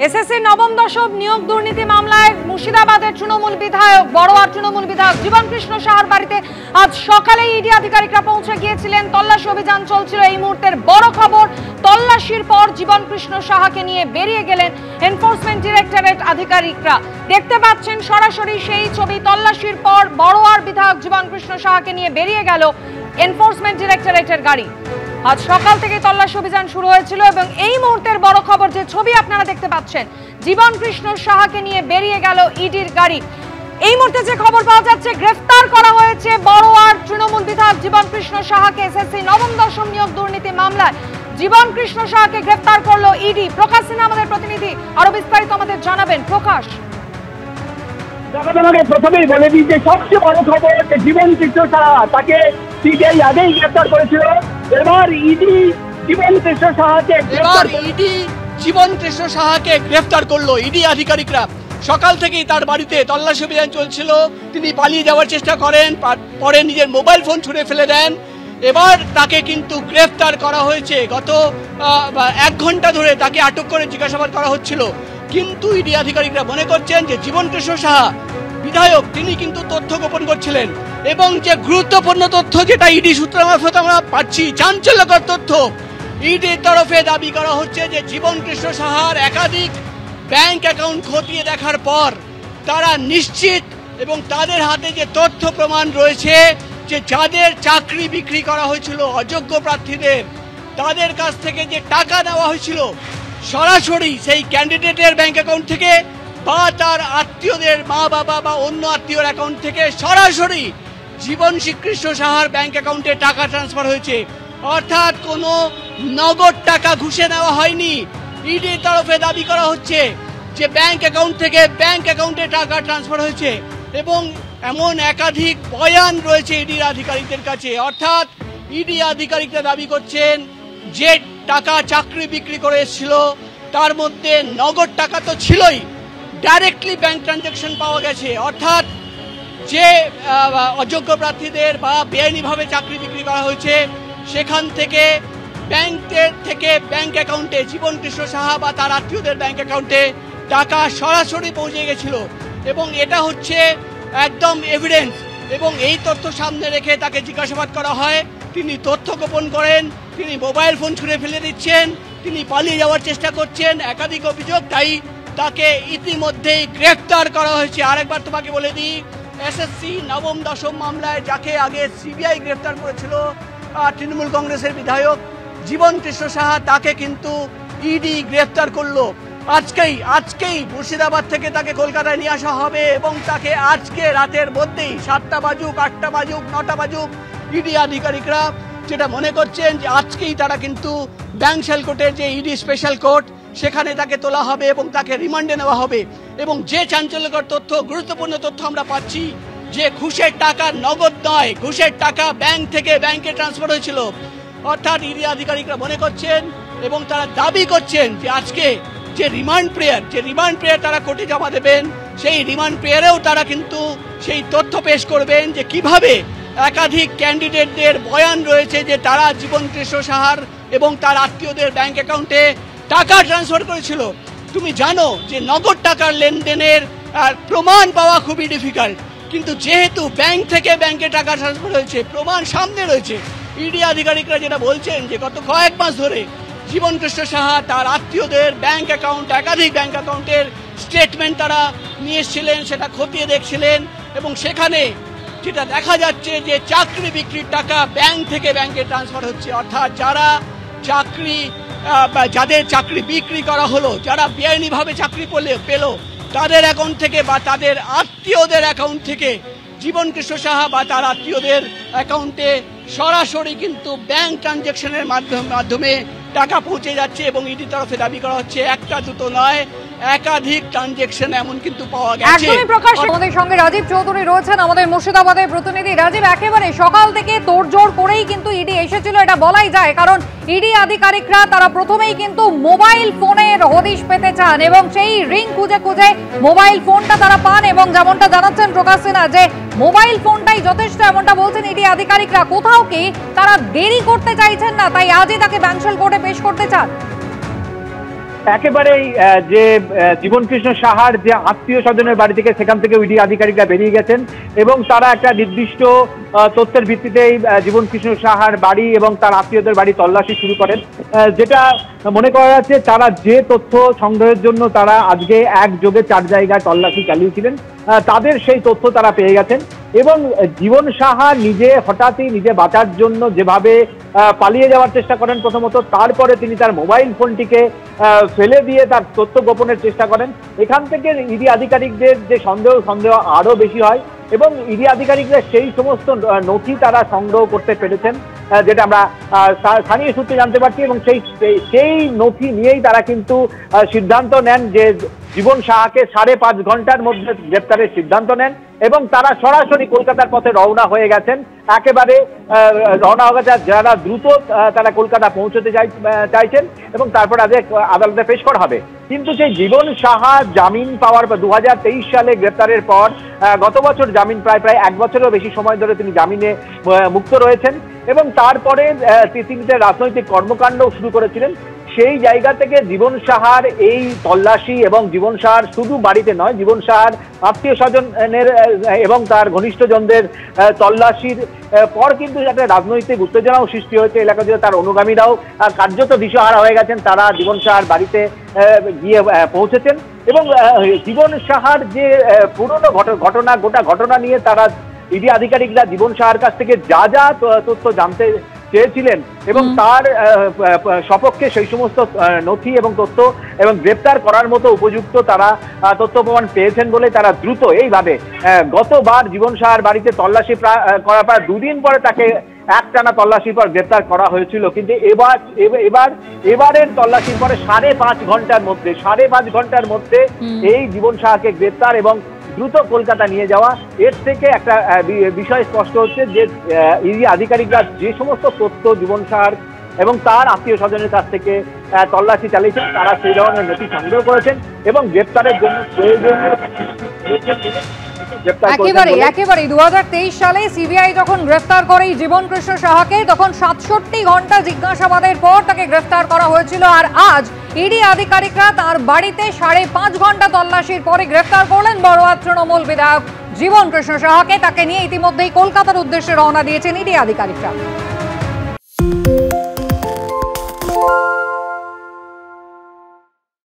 SSC নবম দশম নিয়োগ দুর্নীতি মামলায় মুর্শিদাবাদের তৃণমূল বিধায়ক বড়োয়ার তৃণমূল বিধায়ক জীবন কৃষ্ণ সাহার বাড়িতে আজ সকালে ইডি আধিকারিকরা পৌঁছে গিয়েছিলেন। তল্লাশি অভিযান চলছিল। এই মুহূর্তের বড় খবর, তল্লাশির পর জীবন কৃষ্ণ সাহাকে নিয়ে বেরিয়ে গেলেন এনফোর্সমেন্ট ডিরেক্টরেট আধিকারিকরা। দেখতে পাচ্ছেন সরাসরি সেই ছবি। তল্লাশির পর বড়োয়ার বিধায়ক জীবন কৃষ্ণ সাহাকে নিয়ে বেরিয়ে গেল এনফোর্সমেন্ট ডিরেক্টরেটের গাড়ি। আজ সকাল থেকে তল্লাশি অভিযান শুরু হয়েছিল এবং এই মুহূর্তের বড় খবর, যে ছবি আপনারা দেখতে পাচ্ছেন, জীবন কৃষ্ণ সাহাকে নিয়ে বেরিয়ে গেল ইডির গাড়ি। এই মুহূর্তে যে খবর পাওয়া যাচ্ছে, গ্রেফতার করা হয়েছে বড়োয়ার তৃণমূল বিধায়ক জীবন কৃষ্ণ সাহাকে। এসএসসি নবম দশম নিয়োগ দুর্নীতি মামলায় জীবন কৃষ্ণ সাহাকে গ্রেফতার করলো ইডি। প্রকাশ সিনহা আমাদের প্রতিনিধি, আরো বিস্তারিত আমাদের জানাবেন। প্রকাশ, আমাকে প্রথমেই বলে দিই যে সবচেয়ে বড় খবর যে জীবন কৃষ্ণ সাহা, তাকে সিবিআই আগেই গ্রেফতার করেছিল। এবার ইডি জীবন কৃষ্ণ সাহাকে গ্রেফতার করলো। ইডি আধিকারিকরা সকাল থেকেই তার বাড়িতে তল্লাশি অভিযান চলছিল। তিনি পালিয়ে যাওয়ার চেষ্টা করেন, পরে নিজের মোবাইল ফোন ছুঁড়ে ফেলে দেন। এবার তাকে কিন্তু গ্রেফতার করা হয়েছে। গত 1 ঘন্টা ধরে তাকে আটক করে জিজ্ঞাসাবাদ করা হচ্ছিল। কিন্তু ইডি আধিকারিকরা মনে করছেন যে জীবন কৃষ্ণ সাহা বিধায়ক, তিনি কিন্তু তথ্য গোপন করছিলেন এবং যে গুরুত্বপূর্ণ তথ্য যেটা ইডি সূত্র মারফত আমরা পাচ্ছি, চাঞ্চল্যকর তথ্য, ইডির তরফে দাবি করা হচ্ছে যে জীবন কৃষ্ণ সাহার একাধিক ব্যাংক অ্যাকাউন্ট খতিয়ে দেখার পর তারা নিশ্চিত এবং তাদের হাতে যে তথ্য প্রমাণ রয়েছে যে যাদের চাকরি বিক্রি করা হয়েছিল অযোগ্য প্রার্থীদের, তাদের কাছ থেকে যে টাকা নেওয়া হয়েছিল সরাসরি সেই ক্যান্ডিডেটের ব্যাংক অ্যাকাউন্ট থেকে বা তার আত্মীয়দের মা বাবা বা অন্য আত্মীয়র অ্যাকাউন্ট থেকে সরাসরি জীবন কৃষ্ণ সাহার ব্যাংক অ্যাকাউন্টে টাকা ট্রান্সফার হয়েছে। অর্থাৎ কোনো নগদ টাকা ঘুষে নেওয়া হয়নি। ইডির তরফে দাবি করা হচ্ছে যে ব্যাংক অ্যাকাউন্ট থেকে ব্যাংক অ্যাকাউন্টে টাকা ট্রান্সফার হয়েছে এবং এমন একাধিক বয়ান রয়েছে ইডির আধিকারিকদের কাছে। অর্থাৎ ইডি আধিকারিকরা দাবি করছেন যে টাকা চাকরি বিক্রি করে এসেছিল তার মধ্যে নগদ টাকা তো ছিলই, ডাইরেক্টলি ব্যাংক ট্রানজাকশন পাওয়া গেছে। অর্থাৎ যে অযোগ্য প্রার্থীদের বা বেআইনিভাবে চাকরি বিক্রি করা হয়েছে সেখান থেকে ব্যাংকের থেকে ব্যাংক অ্যাকাউন্টে জীবন কৃষ্ণ সাহা বা তার আত্মীয়দের ব্যাংক অ্যাকাউন্টে টাকা সরাসরি পৌঁছে গেছিল এবং এটা হচ্ছে একদম এভিডেন্স। এবং এই তথ্য সামনে রেখে তাকে জিজ্ঞাসাবাদ করা হয়। তিনি তথ্য গোপন করেন, তিনি মোবাইল ফোন ছুঁড়ে ফেলে দিচ্ছেন, তিনি পালিয়ে যাওয়ার চেষ্টা করছেন, একাধিক অভিযোগ। তাই তাকে ইতিমধ্যেই গ্রেফতার করা হয়েছে। আরেকবার তোমাকে বলে দিই, এসএসসি নবম দশম মামলায় যাকে আগে সিবিআই গ্রেফতার করেছিল তৃণমূল কংগ্রেসের বিধায়ক জীবন কৃষ্ণ সাহা, তাকে কিন্তু ইডি গ্রেফতার করলো। আজকেই মুর্শিদাবাদ থেকে তাকে কলকাতায় নিয়ে আসা হবে এবং তাকে আজকে রাতের মধ্যেই 7টা বাজুক 8টা বাজুক 9টা বাজুক, ইডি আধিকারিকরা যেটা মনে করছেন যে আজকেই তারা কিন্তু ব্যাংশাল কোর্টের যে ইডি স্পেশাল কোর্ট, সেখানে তাকে তোলা হবে এবং তাকে রিমান্ডে নেওয়া হবে। এবং যে চাঞ্চল্যকর তথ্য, গুরুত্বপূর্ণ তথ্য আমরা পাচ্ছি যে ঘুষের টাকা নগদ নয়, ঘুষের টাকা ব্যাংক থেকে ব্যাংকে ট্রান্সফার হয়েছিল। অর্থাৎ ইডি আধিকারিকরা মনে করছেন এবং তারা দাবি করছেন যে আজকে যে রিমান্ড প্রেয়ার তারা কোর্টে জমা দেবেন, সেই রিমান্ড প্রেয়ারেও তারা কিন্তু সেই তথ্য পেশ করবেন যে কিভাবে একাধিক ক্যান্ডিডেটদের বয়ান রয়েছে যে তারা জীবন কৃষ্ণ সাহার এবং তার আত্মীয়দের ব্যাংক অ্যাকাউন্টে টাকা ট্রান্সফার করেছিল। তুমি জানো যে নগদ টাকার লেনদেনের প্রমাণ পাওয়া খুবই ডিফিকাল্ট, কিন্তু যেহেতু ব্যাংক থেকে ব্যাংকে টাকা ট্রান্সফার হয়েছে, প্রমাণ সামনে রয়েছে। ইডি আধিকারিকরা যেটা বলছেন যে গত কয়েক মাস ধরে জীবন কৃষ্ণ সাহা তার আত্মীয়দের ব্যাংক অ্যাকাউন্ট, একাধিক ব্যাংক অ্যাকাউন্টের স্টেটমেন্ট তারা নিয়ে এসেছিলেন, সেটা খতিয়ে দেখছিলেন এবং সেখানে যেটা দেখা যাচ্ছে যে চাকরি বিক্রির টাকা ব্যাংক থেকে ব্যাংকে ট্রান্সফার হচ্ছে। অর্থাৎ যাদের চাকরি বিক্রি করা হলো, যারা বেআইনিভাবে চাকরি পেল, তাদের অ্যাকাউন্ট থেকে বা তাদের আত্মীয়দের অ্যাকাউন্ট থেকে জীবন কৃষ্ণ সাহা বা তার আত্মীয়দের অ্যাকাউন্টে সরাসরি কিন্তু ব্যাংক ট্রানজাকশনের মাধ্যমে টাকা পৌঁছে যাচ্ছে এবং ইডি তরফে দাবি করা হচ্ছে একটা দুটো নয়, একাধিক ট্রানজাকশন এমন কিন্তু পাওয়া গেছে। একদমই প্রকাশ। আমাদের সঙ্গে রাজীব চৌধুরী রয়েছেন, আমাদের মুর্শিদাবাদের প্রতিনিধি। রাজীব, একেবারে সকাল থেকে তোড়জোড় করেই কিন্তু ইডি এসেছিল, এটা বলাই যায়, কারণ ইডি আধিকারিকরা তারা প্রথমেই কিন্তু মোবাইল ফোনের হদিশ পেতে চান এবং সেই রিং খুঁজে খুঁজে মোবাইল ফোনটা তারা পান এবং যেমনটা জানাচ্ছেন প্রকাশ সিনহা যে মোবাইল ফোনটাই যথেষ্ট, এমনটা বলছেন ইডি আধিকারিকরা। কোথাও কি তারা দেরি করতে চাইছেন না, তাই আজই তাকে ব্যাংশাল কোর্টে পেশ করতে চান? একেবারেই যে জীবনকৃষ্ণ সাহার যে আত্মীয় স্বজনের বাড়ি থেকে, সেখান থেকে ইডি আধিকারিকরা বেরিয়ে গেছেন এবং তারা একটা নির্দিষ্ট তথ্যের ভিত্তিতেই জীবনকৃষ্ণ সাহার বাড়ি এবং তার আত্মীয়দের বাড়ি তল্লাশি শুরু করেন। যেটা মনে করা যাচ্ছে, তারা যে তথ্য সংগ্রহের জন্য তারা আজকে একযোগে 4 জায়গায় তল্লাশি চালিয়েছিলেন, তাদের সেই তথ্য তারা পেয়ে গেছেন। এবং জীবন সাহা হঠাৎই নিজে বাঁচার জন্য যেভাবে পালিয়ে যাওয়ার চেষ্টা করেন প্রথমত, তারপরে তিনি তার মোবাইল ফোনটিকে ফেলে দিয়ে তার তথ্য গোপনের চেষ্টা করেন। এখান থেকে ইডি আধিকারিকদের যে সন্দেহ আরো বেশি হয় এবং ইডি আধিকারিকরা সেই সমস্ত নথি তারা সংগ্রহ করতে পেরেছেন, যেটা আমরা স্থানীয় সূত্রে জানতে পারছি। এবং সেই নথি নিয়েই তারা কিন্তু সিদ্ধান্ত নেন যে জীবন সাহাকে 5.5 ঘন্টার মধ্যে গ্রেপ্তারের সিদ্ধান্ত নেন এবং তারা সরাসরি কলকাতার পথে রওনা হয়ে গেছেন। একেবারে রওনা হয়ে গেছে, যারা দ্রুত তারা কলকাতা পৌঁছতে চাইছেন এবং তারপর আদালতে পেশ করা হবে। কিন্তু সেই জীবন সাহা জামিন পাওয়ার পর 2023 সালে গ্রেপ্তারের পর গত বছর জামিন প্রায় 1 বছরেরও বেশি সময় ধরে তিনি জামিনে মুক্ত রয়েছেন এবং তারপরে তিনি রাজনৈতিক কর্মকাণ্ড শুরু করেছিলেন। সেই জায়গা থেকে জীবন সাহার এই তল্লাশি এবং জীবন সাহার শুধু বাড়িতে নয়, জীবন সাহার আত্মীয় স্বজনের এবং তার ঘনিষ্ঠজনদের তল্লাশির পর কিন্তু একটা রাজনৈতিক উত্তেজনাও সৃষ্টি হয়েছে। এলাকা জুড়ে তার অনুগামীরাও কার্যত দিশাহারা হয়ে গেছেন, তারা জীবন সাহার বাড়িতে গিয়ে পৌঁছেছেন এবং জীবন সাহার যে পুরনো গোটা ঘটনা নিয়ে তারা ইডি আধিকারিকরা জীবন সাহার কাছ থেকে যা তথ্য জানতে চেয়েছিলেন এবং তার সপক্ষে সেই সমস্ত নথি এবং তথ্য এবং গ্রেপ্তার করার মতো উপযুক্ত তারা তথ্য প্রমাণ পেয়েছেন বলে তারা দ্রুত এইভাবে গতবার জীবন সাহার বাড়িতে তল্লাশি করার পর 2 দিন পরে তাকে একটানা তল্লাশির পর গ্রেপ্তার করা হয়েছিল। কিন্তু এবারের তল্লাশির পরে 5.5 ঘন্টার মধ্যে এই জীবন সাহাকে গ্রেপ্তার এবং দ্রুত কলকাতা নিয়ে যাওয়া। এর থেকে একটা বিষয় স্পষ্ট হচ্ছে যে ইডি আধিকারিকরা যে সমস্ত তথ্য জীবন সাহার এবং তার আত্মীয় স্বজনের কাছ থেকে তল্লাশি চালিয়েছেন, তারা সেই ধরনের নথি সংগ্রহ করেছেন এবং গ্রেপ্তারের জন্য একেবারে 2023 সালে সিবিআই যখন গ্রেফতার করে জীবনকৃষ্ণ সাহাকে, তখন 67 ঘন্টা জিজ্ঞাসাবাদের পর তাকে গ্রেফতার করা হয়েছিল। আর আজ ইডি আধিকারিকরা তার বাড়িতে 5.5 ঘন্টা তল্লাশির পরে গ্রেফতার করলেন বড়োয়া তৃণমূল বিধায়ক জীবনকৃষ্ণ সাহাকে। তাকে নিয়ে ইতিমধ্যেই কলকাতার উদ্দেশ্যে রওনা দিয়েছেন ইডি আধিকারিকরা।